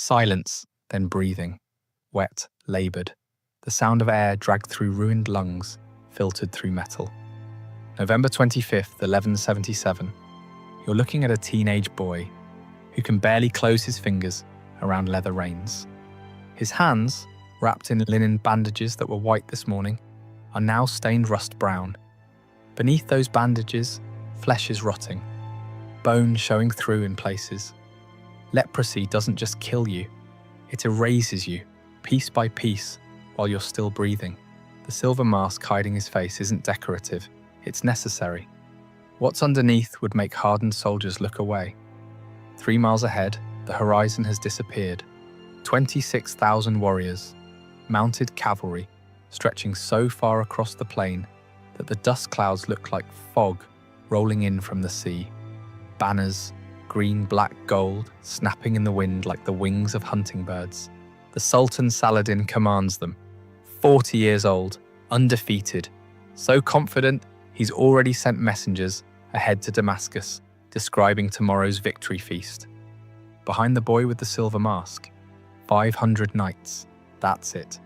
Silence, then breathing. Wet, laboured. The sound of air dragged through ruined lungs, filtered through metal. November 25th, 1177. You're looking at a teenage boy who can barely close his fingers around leather reins. His hands, wrapped in linen bandages that were white this morning, are now stained rust brown. Beneath those bandages, flesh is rotting, bone showing through in places. Leprosy doesn't just kill you, it erases you, piece by piece, while you're still breathing. The silver mask hiding his face isn't decorative, it's necessary. What's underneath would make hardened soldiers look away. 3 miles ahead, the horizon has disappeared. 26,000 warriors, mounted cavalry, stretching so far across the plain that the dust clouds look like fog rolling in from the sea. Banners, green, black, gold, snapping in the wind like the wings of hunting birds. The Sultan Saladin commands them. 40 years old, undefeated, so confident he's already sent messengers ahead to Damascus, describing tomorrow's victory feast. Behind the boy with the silver mask, 500 knights. That's it.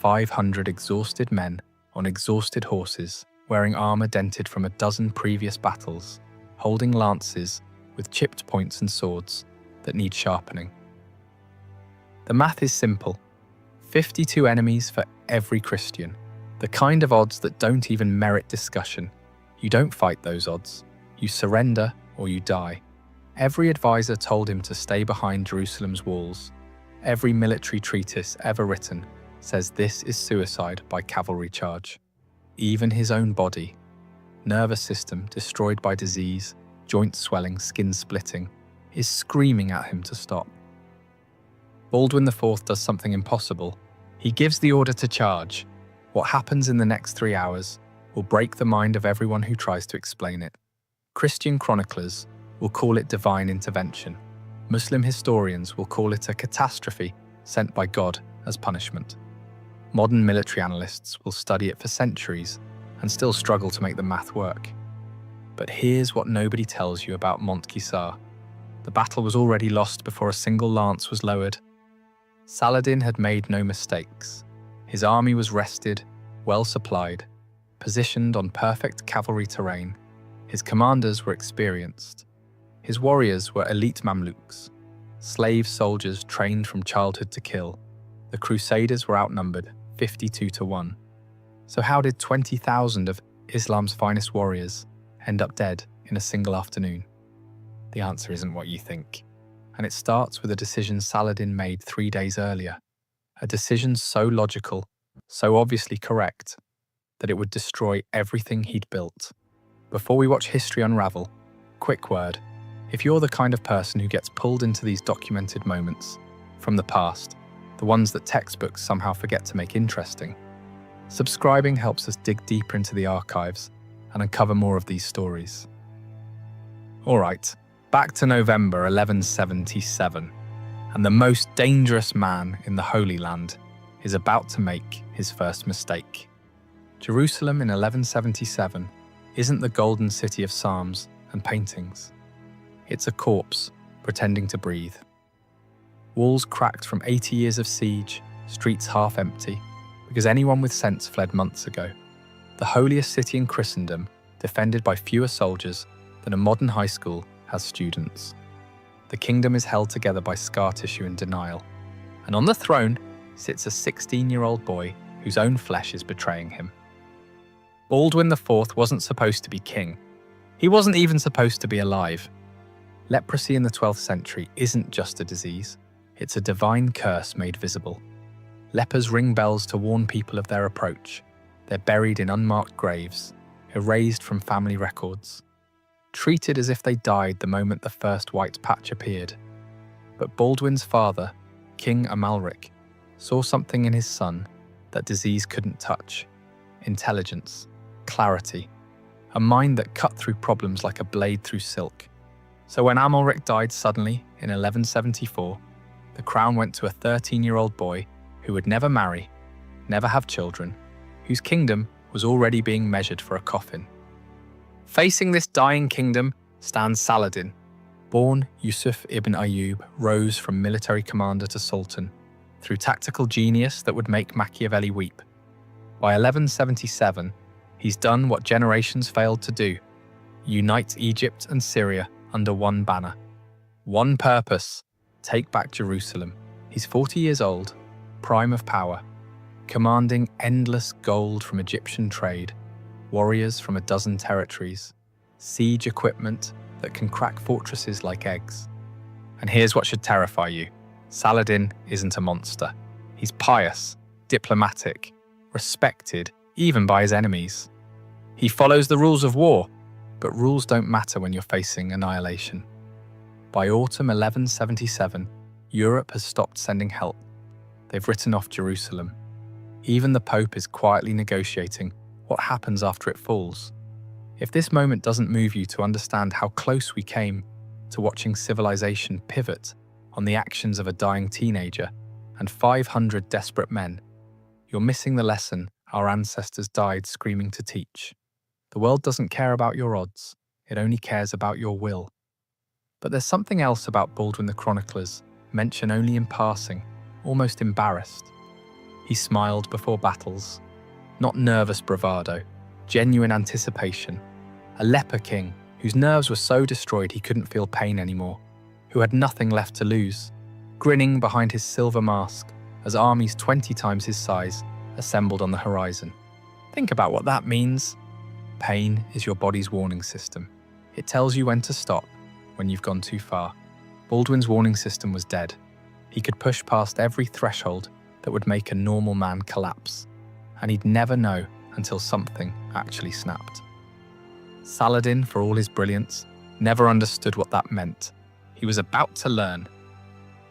500 exhausted men on exhausted horses, wearing armor dented from a dozen previous battles, holding lances with chipped points and swords that need sharpening. The math is simple. 52 enemies for every Christian. The kind of odds that don't even merit discussion. You don't fight those odds. You surrender or you die. Every advisor told him to stay behind Jerusalem's walls. Every military treatise ever written says this is suicide by cavalry charge. Even his own body, nervous system destroyed by disease, joint swelling, skin splitting, is screaming at him to stop. Balduin IV does something impossible. He gives the order to charge. What happens in the next 3 hours will break the mind of everyone who tries to explain it. Christian chroniclers will call it divine intervention. Muslim historians will call it a catastrophe sent by God as punishment. Modern military analysts will study it for centuries and still struggle to make the math work. But here's what nobody tells you about Montgisar. The battle was already lost before a single lance was lowered. Saladin had made no mistakes. His army was rested, well supplied, positioned on perfect cavalry terrain. His commanders were experienced. His warriors were elite Mamluks, slave soldiers trained from childhood to kill. The Crusaders were outnumbered 52-1. So how did 20,000 of Islam's finest warriors end up dead in a single afternoon? The answer isn't what you think. And it starts with a decision Saladin made 3 days earlier. A decision so logical, so obviously correct, that it would destroy everything he'd built. Before we watch history unravel, quick word. If you're the kind of person who gets pulled into these documented moments from the past, the ones that textbooks somehow forget to make interesting, subscribing helps us dig deeper into the archives and uncover more of these stories. All right, back to November 1177, and the most dangerous man in the Holy Land is about to make his first mistake. Jerusalem in 1177 isn't the golden city of psalms and paintings. It's a corpse pretending to breathe. Walls cracked from 80 years of siege, streets half empty, because anyone with sense fled months ago. The holiest city in Christendom, defended by fewer soldiers than a modern high school has students. The kingdom is held together by scar tissue and denial. And on the throne sits a 16-year-old boy whose own flesh is betraying him. Balduin IV wasn't supposed to be king. He wasn't even supposed to be alive. Leprosy in the 12th century isn't just a disease, it's a divine curse made visible. Lepers ring bells to warn people of their approach. They're buried in unmarked graves, erased from family records, treated as if they died the moment the first white patch appeared. But Balduin's father, King Amalric, saw something in his son that disease couldn't touch: intelligence, clarity, a mind that cut through problems like a blade through silk. So when Amalric died suddenly in 1174, the crown went to a 13-year-old boy who would never marry, never have children, whose kingdom was already being measured for a coffin. Facing this dying kingdom stands Saladin, Born Yusuf ibn Ayyub rose from military commander to sultan through tactical genius that would make Machiavelli weep. By 1177, he's done what generations failed to do: unite Egypt and Syria under one banner. One purpose: take back Jerusalem. He's 40 years old, prime of power, commanding endless gold from Egyptian trade, warriors from a dozen territories, siege equipment that can crack fortresses like eggs. And here's what should terrify you: Saladin isn't a monster. He's pious, diplomatic, respected even by his enemies. He follows the rules of war, but rules don't matter when you're facing annihilation. By autumn 1177, Europe has stopped sending help. They've written off Jerusalem. Even the Pope is quietly negotiating what happens after it falls. If this moment doesn't move you to understand how close we came to watching civilization pivot on the actions of a dying teenager and 500 desperate men, you're missing the lesson our ancestors died screaming to teach. The world doesn't care about your odds, it only cares about your will. But there's something else about Baldwin the chroniclers, mentioned only in passing, almost embarrassed. He smiled before battles, not nervous bravado, genuine anticipation. A leper king whose nerves were so destroyed he couldn't feel pain anymore, who had nothing left to lose, grinning behind his silver mask as armies 20 times his size assembled on the horizon. Think about what that means. Pain is your body's warning system. It tells you when to stop, when you've gone too far. Baldwin's warning system was dead. He could push past every threshold that would make a normal man collapse, and he'd never know until something actually snapped. Saladin, for all his brilliance, never understood what that meant. He was about to learn.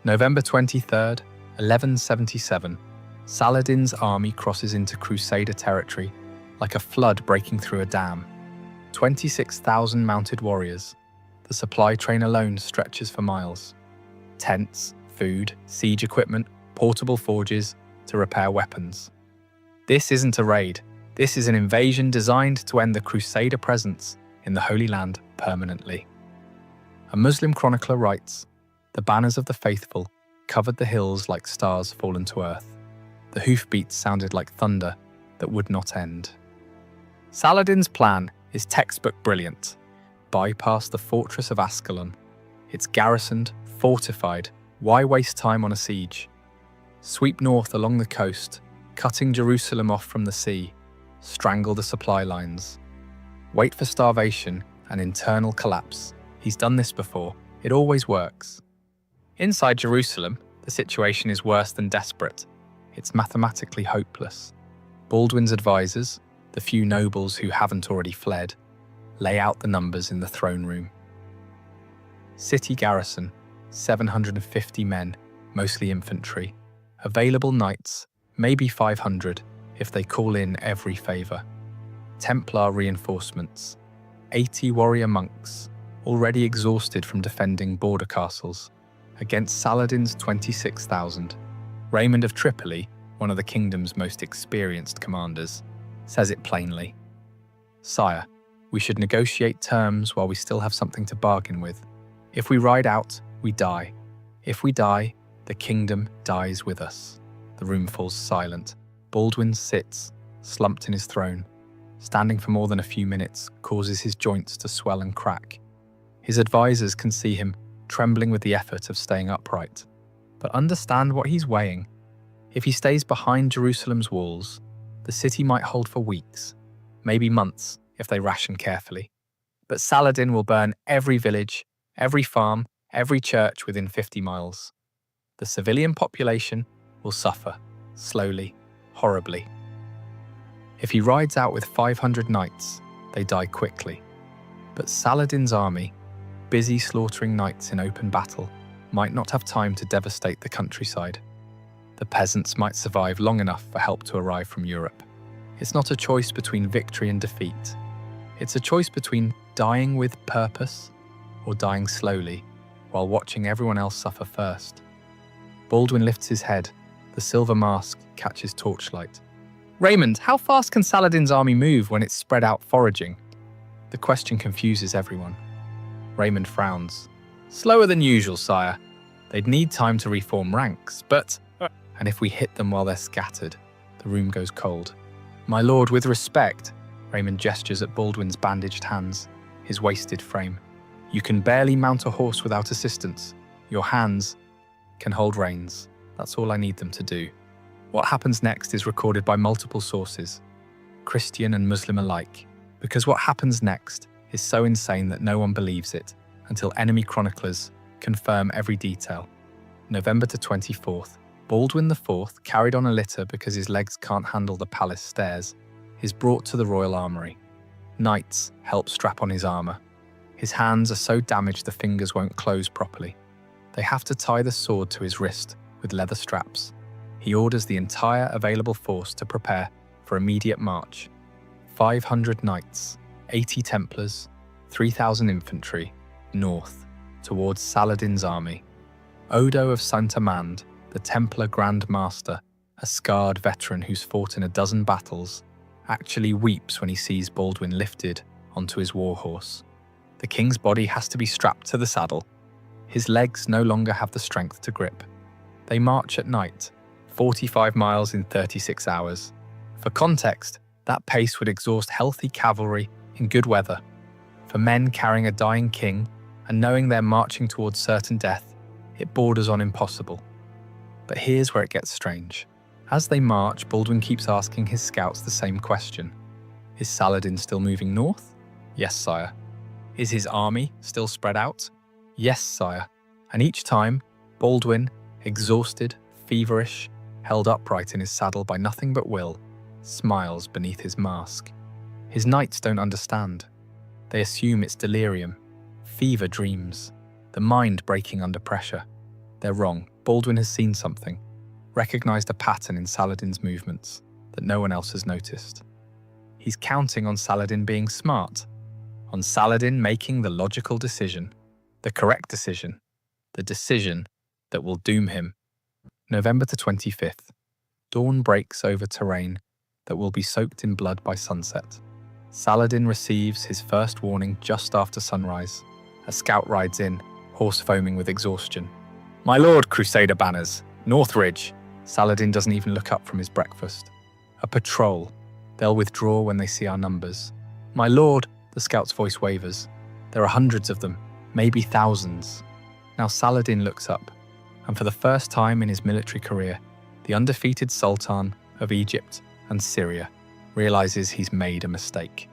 November 23rd, 1177, Saladin's army crosses into Crusader territory like a flood breaking through a dam. 26,000 mounted warriors. The supply train alone stretches for miles. Tents, food, siege equipment, portable forges to repair weapons. This isn't a raid. This is an invasion designed to end the Crusader presence in the Holy Land permanently. A Muslim chronicler writes, "The banners of the faithful covered the hills like stars fallen to earth. The hoofbeats sounded like thunder that would not end." Saladin's plan is textbook brilliant. Bypass the fortress of Ascalon. It's garrisoned, fortified. Why waste time on a siege? Sweep north along the coast, cutting Jerusalem off from the sea. Strangle the supply lines. Wait for starvation and internal collapse. He's done this before. It always works. Inside Jerusalem, the situation is worse than desperate. It's mathematically hopeless. Baldwin's advisors, the few nobles who haven't already fled, lay out the numbers in the throne room. City garrison, 750 men, mostly infantry. Available knights, maybe 500, if they call in every favour. Templar reinforcements, 80 warrior monks, already exhausted from defending border castles, against Saladin's 26,000. Raymond of Tripoli, one of the kingdom's most experienced commanders, says it plainly. "Sire, we should negotiate terms while we still have something to bargain with. If we ride out, we die. If we die, the kingdom dies with us." The room falls silent. Baldwin sits, slumped in his throne. Standing for more than a few minutes causes his joints to swell and crack. His advisors can see him trembling with the effort of staying upright. But understand what he's weighing. If he stays behind Jerusalem's walls, the city might hold for weeks, maybe months if they ration carefully. But Saladin will burn every village, every farm, every church within 50 miles. The civilian population will suffer, slowly, horribly. If he rides out with 500 knights, they die quickly. But Saladin's army, busy slaughtering knights in open battle, might not have time to devastate the countryside. The peasants might survive long enough for help to arrive from Europe. It's not a choice between victory and defeat. It's a choice between dying with purpose or dying slowly while watching everyone else suffer first. Baldwin lifts his head. The silver mask catches torchlight. "Raymond, how fast can Saladin's army move when it's spread out foraging?" The question confuses everyone. Raymond frowns. Slower than usual, sire. They'd need time to reform ranks, but... And if we hit them while they're scattered, the room goes cold. My lord, with respect, Raymond gestures at Baldwin's bandaged hands, his wasted frame. You can barely mount a horse without assistance. Your hands can hold reins. That's all I need them to do. What happens next is recorded by multiple sources, Christian and Muslim alike, because what happens next is so insane that no one believes it until enemy chroniclers confirm every detail. November 24th, Baldwin IV, carried on a litter because his legs can't handle the palace stairs, is brought to the royal armoury. Knights help strap on his armour. His hands are so damaged the fingers won't close properly. They have to tie the sword to his wrist with leather straps. He orders the entire available force to prepare for immediate march. 500 knights, 80 Templars, 3,000 infantry, north, towards Saladin's army. Odo of Saint-Amand, the Templar Grand Master, a scarred veteran who's fought in a dozen battles, actually weeps when he sees Baldwin lifted onto his warhorse. The king's body has to be strapped to the saddle. His legs no longer have the strength to grip. They march at night, 45 miles in 36 hours. For context, that pace would exhaust healthy cavalry in good weather. For men carrying a dying king and knowing they're marching towards certain death, it borders on impossible. But here's where it gets strange. As they march, Baldwin keeps asking his scouts the same question. Is Saladin still moving north? Yes, sire. Is his army still spread out? Yes, sire. And each time, Baldwin, exhausted, feverish, held upright in his saddle by nothing but will, smiles beneath his mask. His knights don't understand. They assume it's delirium, fever dreams, the mind breaking under pressure. They're wrong. Baldwin has seen something, recognized a pattern in Saladin's movements that no one else has noticed. He's counting on Saladin being smart, on Saladin making the logical decision, the correct decision, the decision that will doom him. November 25th. Dawn breaks over terrain that will be soaked in blood by sunset. Saladin receives his first warning just after sunrise. A scout rides in, horse foaming with exhaustion. My lord, Crusader banners, North Ridge. Saladin doesn't even look up from his breakfast. A patrol. They'll withdraw when they see our numbers. My lord, the scout's voice wavers. There are hundreds of them, maybe thousands. Now Saladin looks up, and for the first time in his military career, the undefeated Sultan of Egypt and Syria realizes he's made a mistake.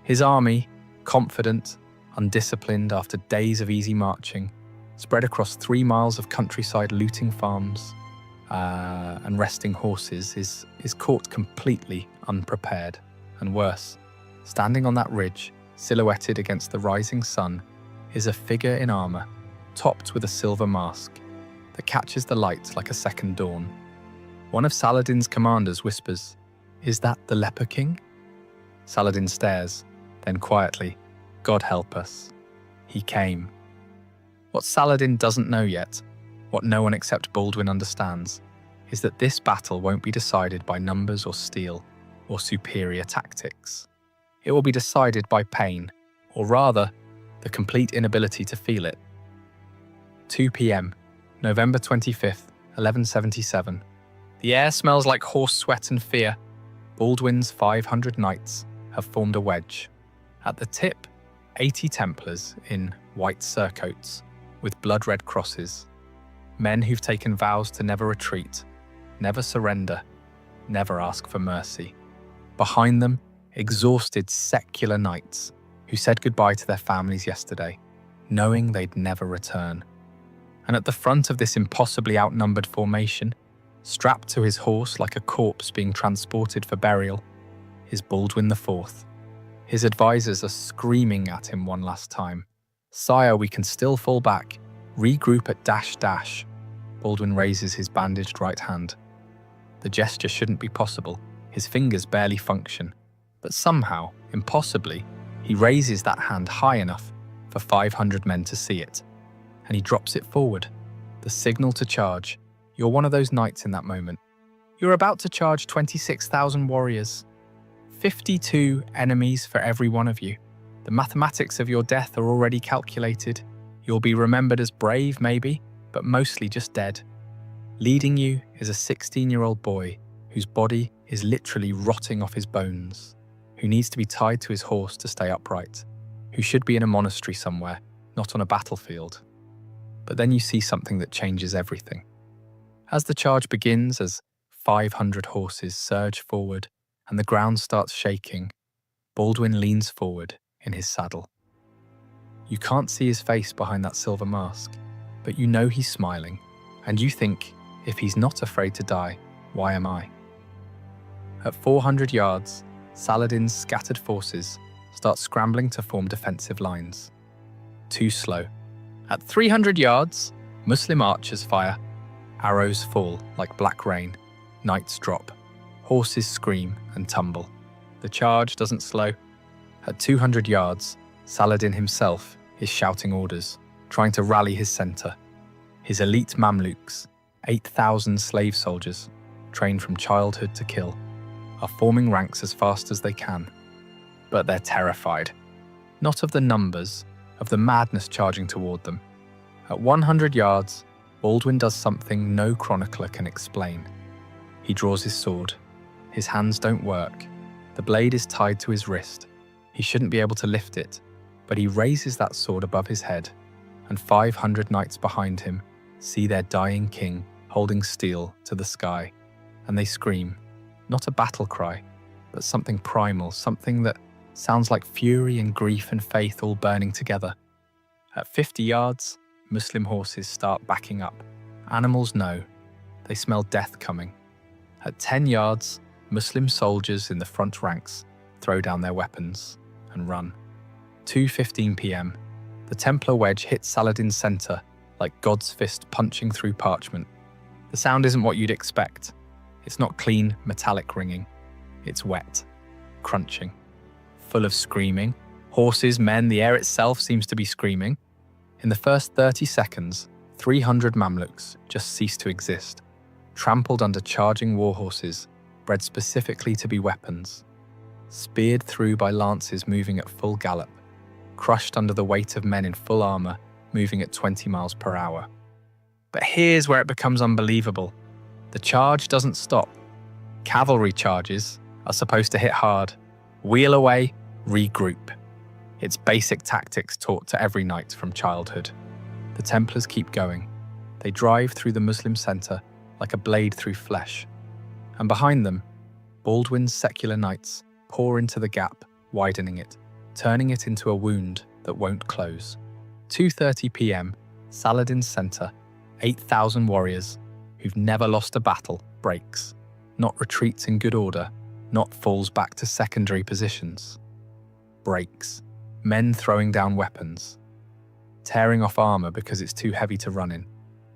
His army, confident, undisciplined after days of easy marching, spread across 3 miles of countryside looting farms and resting horses, is caught completely unprepared. And worse, standing on that ridge, silhouetted against the rising sun, is a figure in armor, topped with a silver mask, that catches the light like a second dawn. One of Saladin's commanders whispers, "Is that the Leper King?" Saladin stares, then quietly, "God help us. He came." What Saladin doesn't know yet, what no one except Baldwin understands, is that this battle won't be decided by numbers or steel, or superior tactics. It will be decided by pain, or rather, the complete inability to feel it. 2 p.m., November 25th, 1177. The air smells like horse sweat and fear. Baldwin's 500 knights have formed a wedge. At the tip, 80 Templars in white surcoats with blood-red crosses. Men who've taken vows to never retreat, never surrender, never ask for mercy. Behind them, exhausted secular knights who said goodbye to their families yesterday, knowing they'd never return. And at the front of this impossibly outnumbered formation, strapped to his horse like a corpse being transported for burial, is Baldwin IV. His advisors are screaming at him one last time. "Sire, we can still fall back. Regroup at dash." Baldwin raises his bandaged right hand. The gesture shouldn't be possible. His fingers barely function. But somehow, impossibly, he raises that hand high enough for 500 men to see it. And he drops it forward. The signal to charge. You're one of those knights in that moment. You're about to charge 26,000 warriors. 52 enemies for every one of you. The mathematics of your death are already calculated. You'll be remembered as brave, maybe, but mostly just dead. Leading you is a 16-year-old boy whose body is literally rotting off his bones, who needs to be tied to his horse to stay upright, who should be in a monastery somewhere, not on a battlefield. But then you see something that changes everything. As the charge begins, as 500 horses surge forward and the ground starts shaking, Balduin leans forward in his saddle. You can't see his face behind that silver mask, but you know he's smiling, and you think, if he's not afraid to die, why am I? At 400 yards, Saladin's scattered forces start scrambling to form defensive lines. Too slow. At 300 yards, Muslim archers fire. Arrows fall like black rain. Knights drop. Horses scream and tumble. The charge doesn't slow. At 200 yards, Saladin himself is shouting orders, trying to rally his centre. His elite Mamluks, 8,000 slave soldiers, trained from childhood to kill, are forming ranks as fast as they can. But they're terrified. Not of the numbers, of the madness charging toward them. At 100 yards, Balduin does something no chronicler can explain. He draws his sword. His hands don't work. The blade is tied to his wrist. He shouldn't be able to lift it, but he raises that sword above his head, and 500 knights behind him see their dying king holding steel to the sky, and they scream, not a battle cry, but something primal, something that sounds like fury and grief and faith all burning together. At 50 yards, Muslim horses start backing up. Animals know. They smell death coming. At 10 yards, Muslim soldiers in the front ranks throw down their weapons and run. 2:15 p.m. The Templar wedge hits Saladin's centre like God's fist punching through parchment. The sound isn't what you'd expect. It's not clean, metallic ringing. It's wet, crunching, full of screaming. Horses, men, the air itself seems to be screaming. In the first 30 seconds, 300 Mamluks just cease to exist, trampled under charging war horses, bred specifically to be weapons, speared through by lances moving at full gallop, crushed under the weight of men in full armour moving at 20 miles per hour. But here's where it becomes unbelievable. The charge doesn't stop. Cavalry charges are supposed to hit hard, wheel away, regroup. It's basic tactics taught to every knight from childhood. The Templars keep going. They drive through the Muslim centre like a blade through flesh. And behind them, Balduin's secular knights pour into the gap, widening it, turning it into a wound that won't close. 2:30 p.m, Saladin's centre, 8,000 warriors who've never lost a battle, breaks. Not retreats in good order, not falls back to secondary positions. Breaks. Men throwing down weapons, tearing off armour because it's too heavy to run in,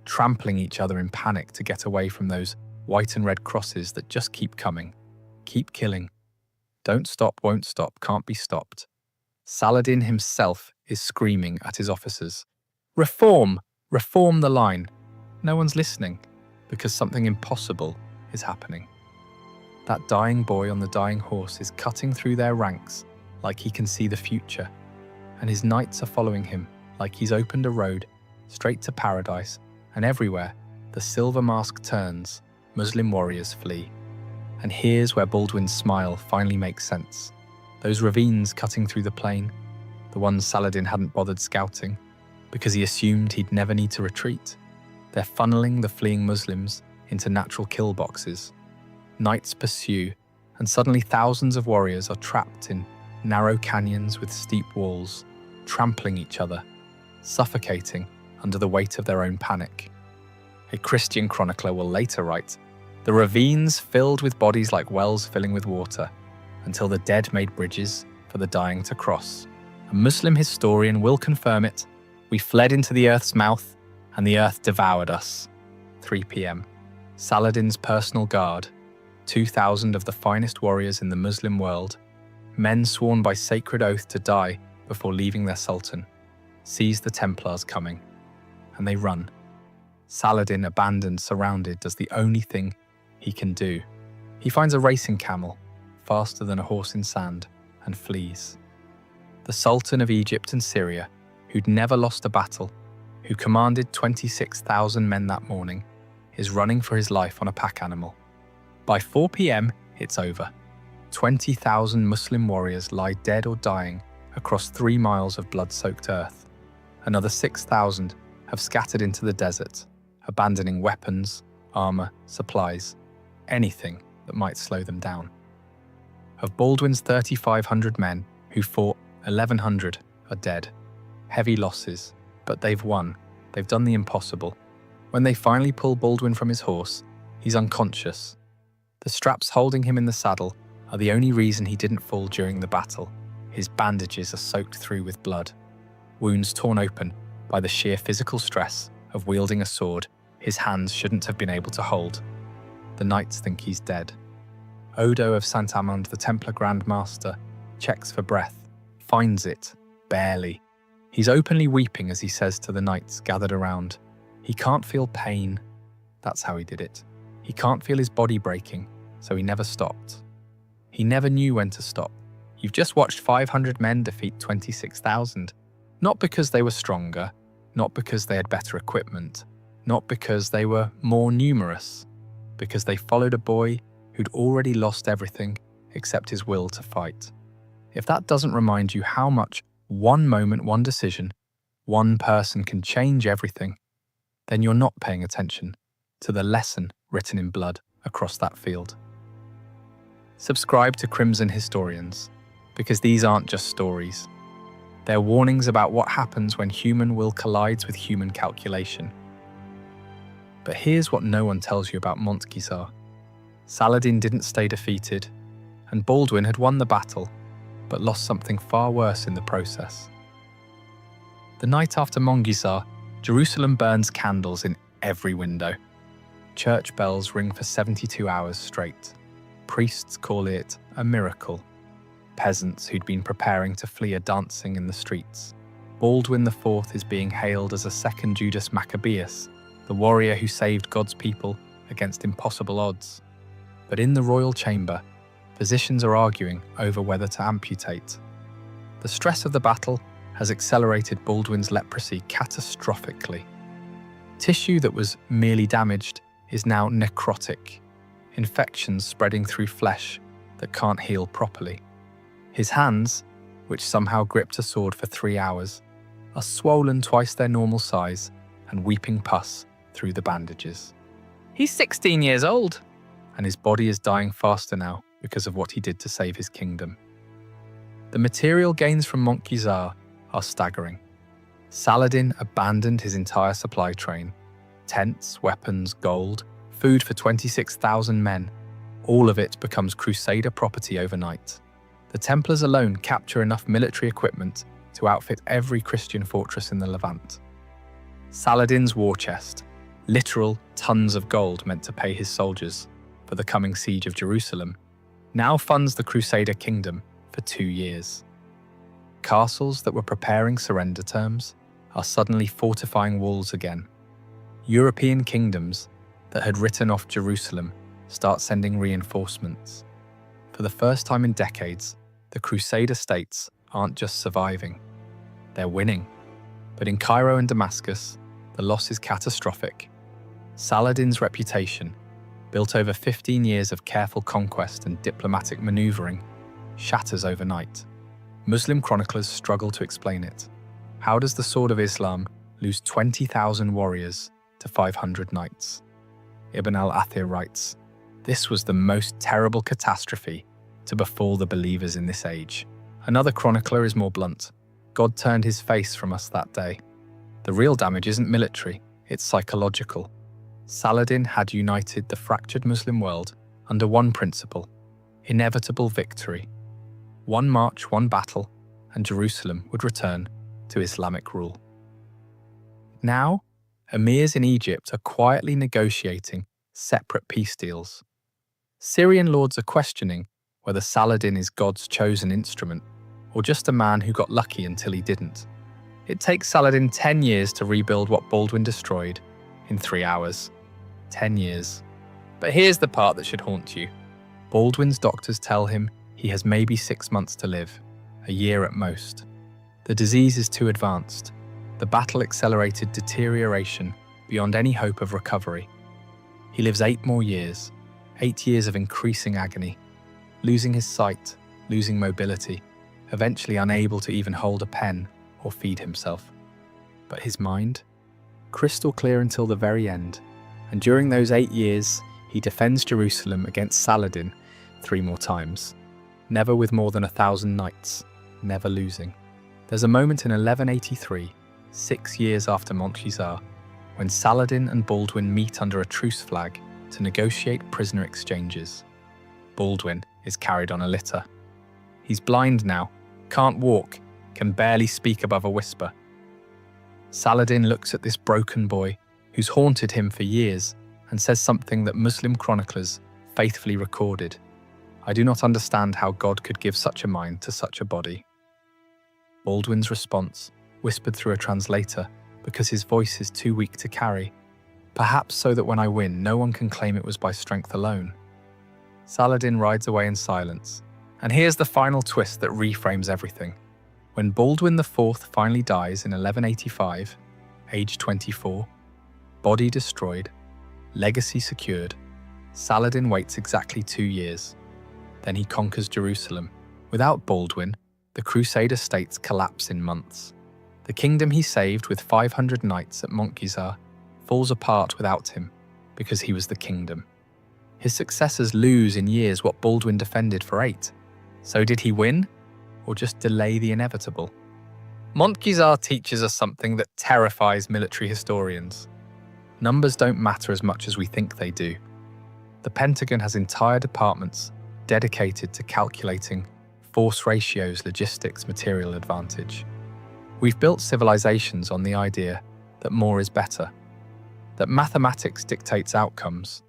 trampling each other in panic to get away from those white and red crosses that just keep coming, keep killing. Don't stop, won't stop, can't be stopped. Saladin himself is screaming at his officers, "Reform! Reform the line!" No one's listening, because something impossible is happening. That dying boy on the dying horse is cutting through their ranks like he can see the future, and his knights are following him like he's opened a road straight to paradise, and everywhere the silver mask turns, Muslim warriors flee. And here's where Balduin's smile finally makes sense. Those ravines cutting through the plain, the ones Saladin hadn't bothered scouting, because he assumed he'd never need to retreat. They're funneling the fleeing Muslims into natural kill boxes. Knights pursue, and suddenly thousands of warriors are trapped in narrow canyons with steep walls, trampling each other, suffocating under the weight of their own panic. A Christian chronicler will later write, "The ravines filled with bodies like wells filling with water, until the dead made bridges for the dying to cross. A Muslim historian will confirm it. We fled into the earth's mouth, and the earth devoured us." 3 p.m. Saladin's personal guard, 2,000 of the finest warriors in the Muslim world, men sworn by sacred oath to die before leaving their sultan, sees the Templars coming, and they run. Saladin, abandoned, surrounded, does the only thing he can do. He finds a racing camel, faster than a horse in sand, and flees. The Sultan of Egypt and Syria, who'd never lost a battle, who commanded 26,000 men that morning, is running for his life on a pack animal. By 4 p.m, it's over. 20,000 Muslim warriors lie dead or dying across 3 miles of blood-soaked earth. Another 6,000 have scattered into the desert, abandoning weapons, armor, supplies, anything that might slow them down. Of Balduin's 3,500 men who fought, 1,100 are dead. Heavy losses, but they've won. They've done the impossible. When they finally pull Balduin from his horse, he's unconscious. The straps holding him in the saddle are the only reason he didn't fall during the battle. His bandages are soaked through with blood, wounds torn open by the sheer physical stress of wielding a sword his hands shouldn't have been able to hold. The knights think he's dead. Odo of Saint Amand, the Templar Grand Master, checks for breath, finds it, barely. He's openly weeping as he says to the knights gathered around, he can't feel pain. That's how he did it. He can't feel his body breaking, so he never stopped. He never knew when to stop. You've just watched 500 men defeat 26,000. Not because they were stronger, not because they had better equipment, not because they were more numerous, because they followed a boy who'd already lost everything except his will to fight. If that doesn't remind you how much one moment, one decision, one person can change everything, then you're not paying attention to the lesson written in blood across that field. Subscribe to Crimson Historians, because these aren't just stories. They're warnings about what happens when human will collides with human calculation. But here's what no one tells you about Montgisart. Saladin didn't stay defeated, and Balduin had won the battle, but lost something far worse in the process. The night after Montgisart, Jerusalem burns candles in every window. Church bells ring for 72 hours straight. Priests call it a miracle. Peasants who'd been preparing to flee are dancing in the streets. Balduin IV is being hailed as a second Judas Maccabeus, the warrior who saved God's people against impossible odds. But in the royal chamber, physicians are arguing over whether to amputate. The stress of the battle has accelerated Balduin's leprosy catastrophically. Tissue that was merely damaged is now necrotic, infections spreading through flesh that can't heal properly. His hands, which somehow gripped a sword for 3 hours, are swollen twice their normal size and weeping pus through the bandages. He's 16 years old, and his body is dying faster now because of what he did to save his kingdom. The material gains from Montgisart are staggering. Saladin abandoned his entire supply train. Tents, weapons, gold, food for 26,000 men. All of it becomes Crusader property overnight. The Templars alone capture enough military equipment to outfit every Christian fortress in the Levant. Saladin's war chest, literal tons of gold meant to pay his soldiers for the coming siege of Jerusalem, now funds the Crusader kingdom for 2 years. Castles that were preparing surrender terms are suddenly fortifying walls again. European kingdoms that had written off Jerusalem start sending reinforcements. For the first time in decades, the Crusader states aren't just surviving, they're winning. But in Cairo and Damascus, the loss is catastrophic. Saladin's reputation, built over 15 years of careful conquest and diplomatic maneuvering, shatters overnight. Muslim chroniclers struggle to explain it. How does the Sword of Islam lose 20,000 warriors to 500 knights? Ibn al-Athir writes, "This was the most terrible catastrophe to befall the believers in this age." Another chronicler is more blunt. God turned his face from us that day. The real damage isn't military, it's psychological. Saladin had united the fractured Muslim world under one principle: inevitable victory. One march, one battle, and Jerusalem would return to Islamic rule. Now, emirs in Egypt are quietly negotiating separate peace deals. Syrian lords are questioning whether Saladin is God's chosen instrument or just a man who got lucky until he didn't. It takes Saladin 10 years to rebuild what Balduin destroyed in 3 hours. 10 years. But here's the part that should haunt you. Balduin's doctors tell him he has maybe 6 months to live, a year at most. The disease is too advanced. the battle accelerated deterioration beyond any hope of recovery. He lives 8 more years, 8 years of increasing agony, losing his sight, losing mobility, eventually unable to even hold a pen or feed himself. But his mind? Crystal clear until the very end, and during those 8 years, he defends Jerusalem against Saladin 3 more times, never with more than 1,000 knights, never losing. There's a moment in 1183, 6 years after Montgisar, when Saladin and Balduin meet under a truce flag to negotiate prisoner exchanges. Balduin is carried on a litter. He's blind now, can't walk, can barely speak above a whisper. Saladin looks at this broken boy who's haunted him for years and says something that Muslim chroniclers faithfully recorded. "I do not understand how God could give such a mind to such a body." Balduin's response, whispered through a translator, because his voice is too weak to carry, perhaps so that when I win, no one can claim it was by strength alone. Saladin rides away in silence, and here's the final twist that reframes everything. When Balduin IV finally dies in 1185, age 24, body destroyed, legacy secured, Saladin waits exactly 2 years. Then he conquers Jerusalem. Without Balduin, the Crusader states collapse in months. The kingdom he saved with 500 knights at Montgisar falls apart without him, because he was the kingdom. His successors lose in years what Balduin defended for 8. So did he win, or just delay the inevitable? Montgisar teaches us something that terrifies military historians. Numbers don't matter as much as we think they do. The Pentagon has entire departments dedicated to calculating force ratios, logistics, material advantage. We've built civilizations on the idea that more is better, that mathematics dictates outcomes.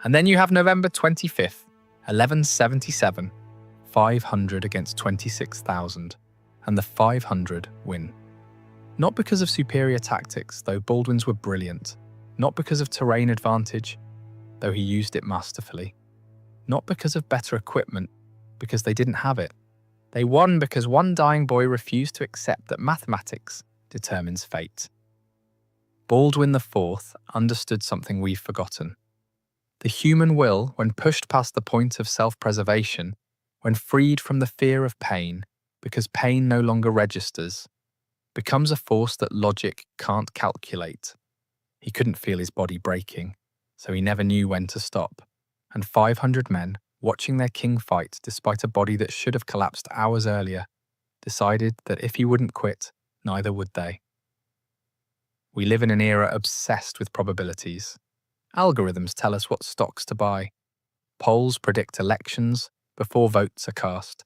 And then you have November 25th, 1177, 500 against 26,000, and the 500 win. Not because of superior tactics, though Balduin's were brilliant. Not because of terrain advantage, though he used it masterfully. Not because of better equipment, because they didn't have it. They won because one dying boy refused to accept that mathematics determines fate. Balduin IV understood something we've forgotten. The human will, when pushed past the point of self-preservation, when freed from the fear of pain, because pain no longer registers, becomes a force that logic can't calculate. He couldn't feel his body breaking, so he never knew when to stop. And 500 men, watching their king fight despite a body that should have collapsed hours earlier, decided that if he wouldn't quit, neither would they. We live in an era obsessed with probabilities. Algorithms tell us what stocks to buy. Polls predict elections before votes are cast.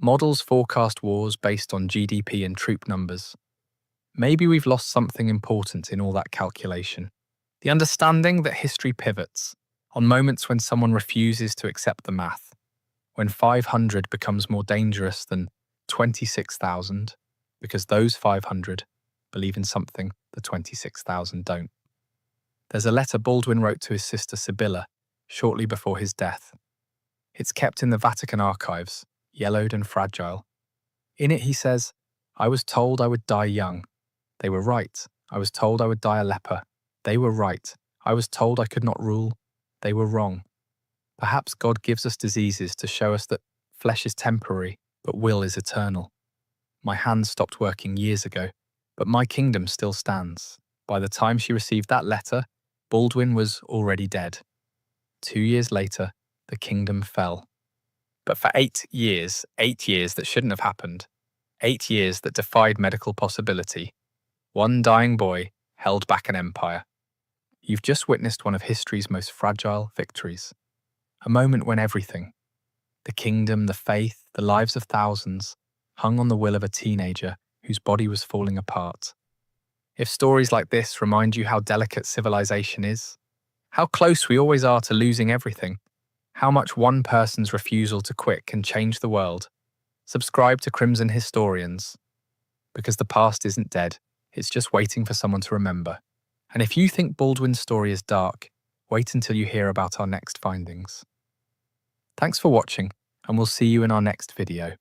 Models forecast wars based on GDP and troop numbers. Maybe we've lost something important in all that calculation. The understanding that history pivots on moments when someone refuses to accept the math, when 500 becomes more dangerous than 26,000, because those 500 believe in something the 26,000 don't. There's a letter Balduin wrote to his sister Sibylla shortly before his death. It's kept in the Vatican archives, yellowed and fragile. In it he says, "I was told I would die young. They were right. I was told I would die a leper. They were right. I was told I could not rule. They were wrong." Perhaps God gives us diseases to show us that flesh is temporary, but will is eternal. My hand stopped working years ago, but my kingdom still stands. By the time she received that letter, Balduin was already dead. 2 years later, the kingdom fell. But for 8 years that shouldn't have happened, 8 years that defied medical possibility, one dying boy held back an empire. You've just witnessed one of history's most fragile victories. A moment when everything, the kingdom, the faith, the lives of thousands, hung on the will of a teenager whose body was falling apart. If stories like this remind you how delicate civilization is, how close we always are to losing everything, how much one person's refusal to quit can change the world, subscribe to Crimson Historians, because the past isn't dead, it's just waiting for someone to remember. And if you think Balduin's story is dark, wait until you hear about our next findings. Thanks for watching, and we'll see you in our next video.